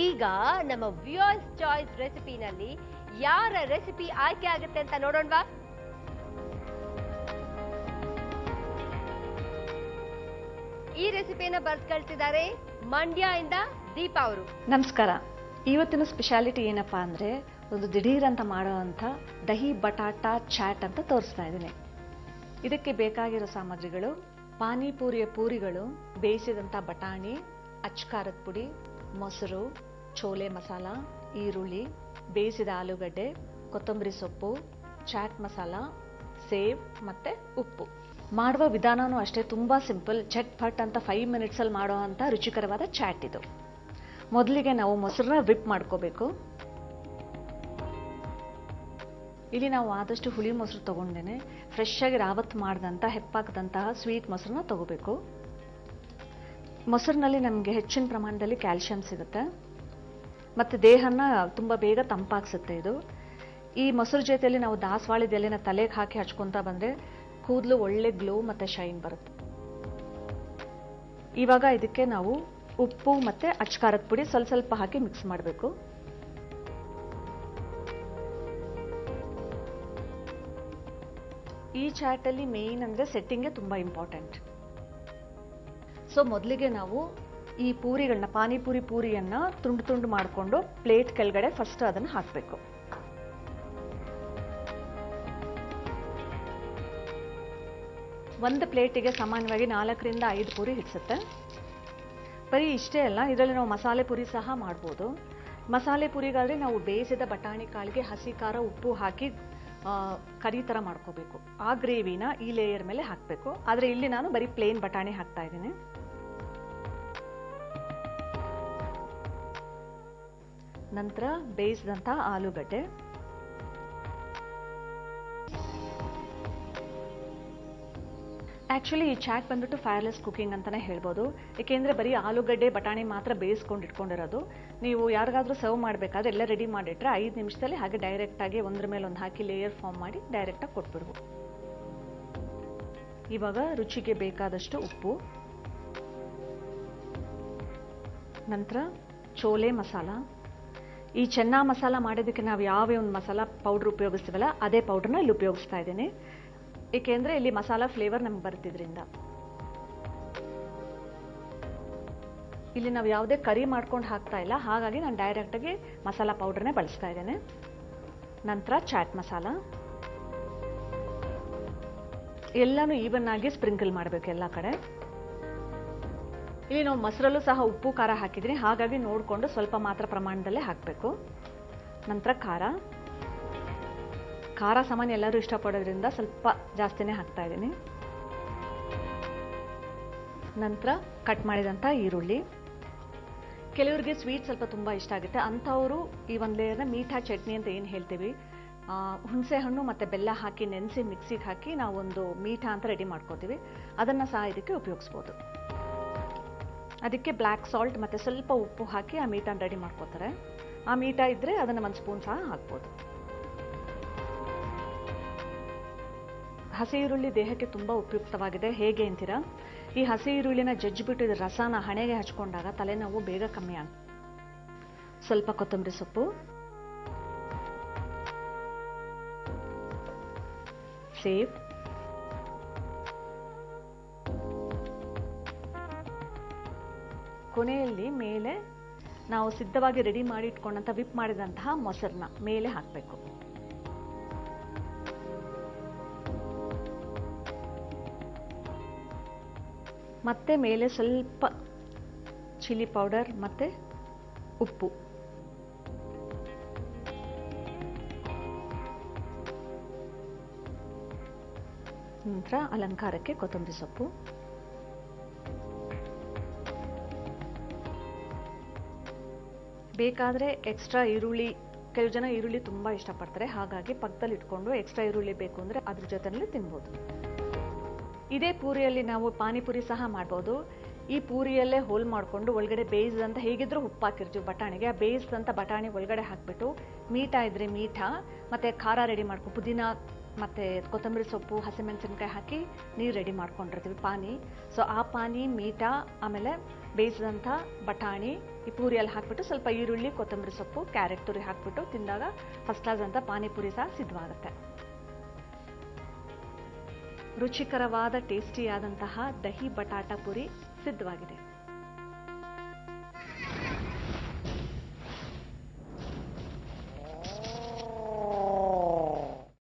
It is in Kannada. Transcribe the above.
ಈಗ ನಮ್ಮ ವ್ಯೂಯರ್ಸ್ ಚಾಯ್ಸ್ ರೆಸಿಪಿನಲ್ಲಿ ಯಾರ ರೆಸಿಪಿ ಆಯ್ಕೆ ಆಗುತ್ತೆ ಅಂತ ನೋಡೋಣವಾ? ಈ ರೆಸಿಪಿನ ಬರ್ದು ಕಳಿಸಿದ್ದಾರೆ ಮಂಡ್ಯ ಇಂದ ದೀಪಾ ಅವರು. ನಮಸ್ಕಾರ. ಇವತ್ತಿನ ಸ್ಪೆಷಾಲಿಟಿ ಏನಪ್ಪಾ ಅಂದ್ರೆ ಒಂದು ದಿಢೀರ್ ಅಂತ ಮಾಡುವಂತ ದಹಿ ಬಟಾಟಾ ಚಾಟ್ ಅಂತ ತೋರಿಸ್ತಾ ಇದ್ದೀನಿ. ಇದಕ್ಕೆ ಬೇಕಾಗಿರೋ ಸಾಮಗ್ರಿಗಳು: ಪಾನಿಪುರಿಯ ಪೂರಿಗಳು, ಬೇಯಿಸಿದಂಥ ಬಟಾಣಿ, ಅಚ್ಕಾರದ ಪುಡಿ, ಮೊಸರು, ಚೋಲೆ ಮಸಾಲ, ಈರುಳ್ಳಿ, ಬೇಯಿಸಿದ ಆಲೂಗಡ್ಡೆ, ಕೊತ್ತಂಬರಿ ಸೊಪ್ಪು, ಚಾಟ್ ಮಸಾಲ, ಸೇವ್ ಮತ್ತೆ ಉಪ್ಪು. ಮಾಡುವ ವಿಧಾನನೂ ಅಷ್ಟೇ ತುಂಬಾ ಸಿಂಪಲ್, ಚಟ್ ಫಟ್ ಅಂತ 5 ಮಿನಿಟ್ಸ್ ಅಲ್ಲಿ ಮಾಡುವಂತ ರುಚಿಕರವಾದ ಚಾಟ್ ಇದು. ಮೊದಲಿಗೆ ನಾವು ಮೊಸರನ್ನ ವಿಪ್ ಮಾಡ್ಕೋಬೇಕು. ಇಲ್ಲಿ ನಾವು ಆದಷ್ಟು ಹುಳಿ ಮೊಸರು ತಗೊಂಡೇನೆ. ಫ್ರೆಶ್ ಆಗಿ ರಾವತ್ ಮಾಡಿದಂಥ ಹೆಪ್ಪಾಕದಂತಹ ಸ್ವೀಟ್ ಮೊಸರನ್ನ ತಗೋಬೇಕು. ಮೊಸರಿನಲ್ಲಿ ನಮಗೆ ಹೆಚ್ಚಿನ ಪ್ರಮಾಣದಲ್ಲಿ ಕ್ಯಾಲ್ಸಿಯಂ ಸಿಗುತ್ತೆ ಮತ್ತು ದೇಹನ ತುಂಬ ಬೇಗ ತಂಪಾಗಿಸುತ್ತೆ ಇದು. ಈ ಮೊಸರು ಜೊತೆಯಲ್ಲಿ ನಾವು ದಾಸವಾಳದ ಎಲೆನ ತಲೆಗೆ ಹಾಕಿ ಹಚ್ಕೊತಾ ಬಂದರೆ ಕೂದಲು ಒಳ್ಳೆ ಗ್ಲೋ ಮತ್ತು ಶೈನ್ ಬರುತ್ತೆ. ಇವಾಗ ಇದಕ್ಕೆ ನಾವು ಉಪ್ಪು ಮತ್ತು ಅಚ್ಕಾರದ ಪುಡಿ ಸ್ವಲ್ಪ ಸ್ವಲ್ಪ ಹಾಕಿ ಮಿಕ್ಸ್ ಮಾಡಬೇಕು. ಈ ಚಾಟಲ್ಲಿ ಮೇಯ್ನ್ ಅಂದರೆ ಸೆಟ್ಟಿಂಗೇ ತುಂಬ ಇಂಪಾರ್ಟೆಂಟ್. ಸೊ ಮೊದಲಿಗೆ ನಾವು ಈ ಪೂರಿಗಳನ್ನ, ಪಾನಿಪುರಿ ಪೂರಿಯನ್ನ ತುಂಡು ತುಂಡು ಮಾಡಿಕೊಂಡು ಪ್ಲೇಟ್ ಕೆಳಗಡೆ ಫಸ್ಟ್ ಅದನ್ನು ಹಾಕಬೇಕು. ಒಂದು ಪ್ಲೇಟಿಗೆ ಸಾಮಾನ್ಯವಾಗಿ 4 ರಿಂದ 5 ಪೂರಿ ಹಿಡಿಸುತ್ತೆ. ಬರೀ ಇಷ್ಟೇ ಅಲ್ಲ, ಇದರಲ್ಲಿ ನಾವು ಮಸಾಲೆ ಪುರಿ ಸಹ ಮಾಡ್ಬೋದು. ಮಸಾಲೆ ಪುರಿಗಾದ್ರೆ ನಾವು ಬೇಯಿಸಿದ ಬಟಾಣಿ ಕಾಳಿಗೆ ಹಸಿ ಖಾರ ಉಪ್ಪು ಹಾಕಿ ಕರಿ ಥರ ಮಾಡ್ಕೋಬೇಕು. ಆ ಗ್ರೇವಿನ ಈ ಲೇಯರ್ ಮೇಲೆ ಹಾಕಬೇಕು. ಆದರೆ ಇಲ್ಲಿ ನಾನು ಬರೀ ಪ್ಲೇನ್ ಬಟಾಣಿ ಹಾಕ್ತಾ ಇದ್ದೀನಿ. ನಂತರ ಬೇಯಿಸಿದಂಥ ಆಲೂಗಡ್ಡೆ, ಆ್ಯಕ್ಚುಲಿ ಈ ಚಾಟ್ ಬಂದ್ಬಿಟ್ಟು ಫೈರ್ಲೆಸ್ ಕುಕಿಂಗ್ ಅಂತಲೇ ಹೇಳ್ಬೋದು. ಏಕೆಂದರೆ ಬರೀ ಆಲೂಗಡ್ಡೆ ಬಟಾಣಿ ಮಾತ್ರ ಬೇಯಿಸ್ಕೊಂಡು ಇಟ್ಕೊಂಡಿರೋದು. ನೀವು ಯಾರಿಗಾದ್ರೂ ಸರ್ವ್ ಮಾಡಬೇಕಾದ್ರೆ ಎಲ್ಲ ರೆಡಿ ಮಾಡಿಟ್ರೆ 5 ನಿಮಿಷದಲ್ಲಿ ಹಾಗೆ ಡೈರೆಕ್ಟಾಗಿ ಒಂದ್ರ ಮೇಲೆ ಒಂದು ಹಾಕಿ ಲೇಯರ್ ಫಾರ್ಮ್ ಮಾಡಿ ಡೈರೆಕ್ಟಾಗಿ ಕೊಟ್ಬಿಡ್ಬೋದು. ಇವಾಗ ರುಚಿಗೆ ಬೇಕಾದಷ್ಟು ಉಪ್ಪು, ನಂತರ ಚೋಲೆ ಮಸಾಲ. ಈ ಚೆನ್ನ ಮಸಾಲ ಮಾಡೋದಕ್ಕೆ ನಾವು ಯಾವ ಒಂದು ಮಸಾಲ ಪೌಡ್ರ್ ಉಪಯೋಗಿಸ್ತೀವಲ್ಲ ಅದೇ ಪೌಡ್ರನ್ನ ಇಲ್ಲಿ ಉಪಯೋಗಿಸ್ತಾ ಇದ್ದೀನಿ. ಏಕೆಂದರೆ ಇಲ್ಲಿ ಮಸಾಲ ಫ್ಲೇವರ್ ನಮ್ಗೆ ಬರ್ತಿದ್ರಿಂದ. ಇಲ್ಲಿ ನಾವು ಯಾವುದೇ ಕರಿ ಮಾಡ್ಕೊಂಡು ಹಾಕ್ತಾ ಇಲ್ಲ, ಹಾಗಾಗಿ ನಾನು ಡೈರೆಕ್ಟಾಗಿ ಮಸಾಲ ಪೌಡ್ರನ್ನೇ ಬಳಸ್ತಾ ಇದ್ದೇನೆ. ನಂತರ ಚಾಟ್ ಮಸಾಲ ಎಲ್ಲನೂ ಈವನ್ ಆಗಿ ಸ್ಪ್ರಿಂಕಲ್ ಮಾಡಬೇಕು ಎಲ್ಲ ಕಡೆ. ಇಲ್ಲಿ ನಾವು ಮೊಸರಲ್ಲೂ ಸಹ ಉಪ್ಪು ಖಾರ ಹಾಕಿದ್ದೀನಿ, ಹಾಗಾಗಿ ನೋಡಿಕೊಂಡು ಸ್ವಲ್ಪ ಮಾತ್ರ ಪ್ರಮಾಣದಲ್ಲೇ ಹಾಕಬೇಕು. ನಂತರ ಖಾರ ಸಾಮಾನ್ಯ ಎಲ್ಲರೂ ಇಷ್ಟಪಡೋದ್ರಿಂದ ಸ್ವಲ್ಪ ಜಾಸ್ತಿನೇ ಹಾಕ್ತಾ ಇದ್ದೀನಿ. ನಂತರ ಕಟ್ ಮಾಡಿದಂಥ ಈರುಳ್ಳಿ. ಕೆಲವರಿಗೆ ಸ್ವೀಟ್ ಸ್ವಲ್ಪ ತುಂಬ ಇಷ್ಟ ಆಗುತ್ತೆ, ಅಂಥವರು ಈ ಒಂದು ಲೇಯರ್ನ ಮೀಠಾ ಚಟ್ನಿ ಅಂತ ಏನು ಹೇಳ್ತೀವಿ, ಹುಣಸೆ ಹಣ್ಣು ಮತ್ತು ಬೆಲ್ಲ ಹಾಕಿ ನೆನೆಸಿ ಮಿಕ್ಸಿಗೆ ಹಾಕಿ ನಾವೊಂದು ಮೀಠಾ ಅಂತ ರೆಡಿ ಮಾಡ್ಕೋತೀವಿ, ಅದನ್ನು ಸಹ ಇದಕ್ಕೆ ಉಪಯೋಗಿಸ್ಬೋದು. ಅದಕ್ಕೆ ಬ್ಲ್ಯಾಕ್ ಸಾಲ್ಟ್ ಮತ್ತು ಸ್ವಲ್ಪ ಉಪ್ಪು ಹಾಕಿ ಆ ಮೀಠಾನ ರೆಡಿ ಮಾಡ್ಕೋತಾರೆ. ಆ ಮೀಠಾ ಇದ್ದರೆ ಅದನ್ನು 1 ಸ್ಪೂನ್ ಸಹ ಹಾಕ್ಬೋದು. ಹಸಿ ಈರುಳ್ಳಿ ದೇಹಕ್ಕೆ ತುಂಬ ಉಪಯುಕ್ತವಾಗಿದೆ. ಹೇಗೆ ಅಂತೀರಾ? ಈ ಹಸಿ ಈರುಳ್ಳಿನ ಜಜ್ಜಿಬಿಟ್ಟು ಇದರ ರಸನ ಹಣೆಗೆ ಹಚ್ಕೊಂಡಾಗ ತಲೆನೋವು ಬೇಗ ಕಮ್ಮಿ ಆಗುತ್ತೆ. ಸ್ವಲ್ಪ ಕೊತ್ತಂಬರಿ ಸೊಪ್ಪು, ಸೇವ್, ಕೊನೆಯಲ್ಲಿ ಮೇಲೆ ನಾವು ಸಿದ್ಧವಾಗಿ ರೆಡಿ ಮಾಡಿ ಇಟ್ಕೊಂಡಂಥ ವಿಪ್ ಮಾಡಿದಂತಹ ಮೊಸರನ್ನ ಮೇಲೆ ಹಾಕಬೇಕು. ಮತ್ತೆ ಮೇಲೆ ಸ್ವಲ್ಪ ಚಿಲ್ಲಿ ಪೌಡರ್ ಮತ್ತು ಉಪ್ಪು. ನಂತರ ಅಲಂಕಾರಕ್ಕೆ ಕೊತ್ತಂಬರಿ ಸೊಪ್ಪು. ಬೇಕಾದರೆ ಎಕ್ಸ್ಟ್ರಾ ಈರುಳ್ಳಿ, ಕೆಲವು ಜನ ಈರುಳ್ಳಿ ತುಂಬ ಇಷ್ಟಪಡ್ತಾರೆ, ಹಾಗಾಗಿ ಪಕ್ಕದಲ್ಲಿ ಇಟ್ಕೊಂಡು ಎಕ್ಸ್ಟ್ರಾ ಈರುಳ್ಳಿ ಬೇಕು ಅಂದರೆ ಅದ್ರ ಜೊತೆಯಲ್ಲಿ ತಿನ್ಬೋದು. ಇದೇ ಪೂರಿಯಲ್ಲಿ ನಾವು ಪಾನಿಪುರಿ ಸಹ ಮಾಡ್ಬೋದು. ಈ ಪೂರಿಯಲ್ಲೇ ಹೋಲ್ ಮಾಡಿಕೊಂಡು ಒಳಗಡೆ ಬೇಯಿಸಿದಂಥ, ಹೇಗಿದ್ರೂ ಉಪ್ಪು ಹಾಕಿರ್ತೀವಿ ಬಟಾಣಿಗೆ, ಆ ಬೇಯಿಸಿದಂಥ ಬಟಾಣಿ ಒಳಗಡೆ ಹಾಕಿಬಿಟ್ಟು ಮೀಠಾ ಇದ್ರೆ ಮೀಠಾ ಮತ್ತು ಖಾರ ರೆಡಿ ಮಾಡ್ಕೊ, ಪುದೀನ ಮತ್ತು ಕೊತ್ತಂಬರಿ ಸೊಪ್ಪು ಹಸಿಮೆಣಸಿನ್ಕಾಯಿ ಹಾಕಿ ನೀರು ರೆಡಿ ಮಾಡ್ಕೊಂಡಿರ್ತೀವಿ ಪಾನಿ. ಸೊ ಆ ಪಾನಿ, ಮೀಠಾ, ಆಮೇಲೆ ಬೇಯಿಸಿದಂಥ ಬಟಾಣಿ ಈ ಪೂರಿಯಲ್ಲಿ ಹಾಕ್ಬಿಟ್ಟು ಸ್ವಲ್ಪ ಈರುಳ್ಳಿ, ಕೊತ್ತಂಬರಿ ಸೊಪ್ಪು, ಕ್ಯಾರೆಟ್ ತುರಿ ಹಾಕ್ಬಿಟ್ಟು ತಿಂದಾಗ ಫಸ್ಟ್ ಕ್ಲಾಸ್ ಅಂತ ಪಾನಿಪುರಿ ಸಹ ಸಿದ್ಧವಾಗುತ್ತೆ. ರುಚಿಕರವಾದ ಟೇಸ್ಟಿಯಾದಂತಹ ದಹಿ ಬಟಾಟ ಪುರಿ ಸಿದ್ಧವಾಗಿದೆ.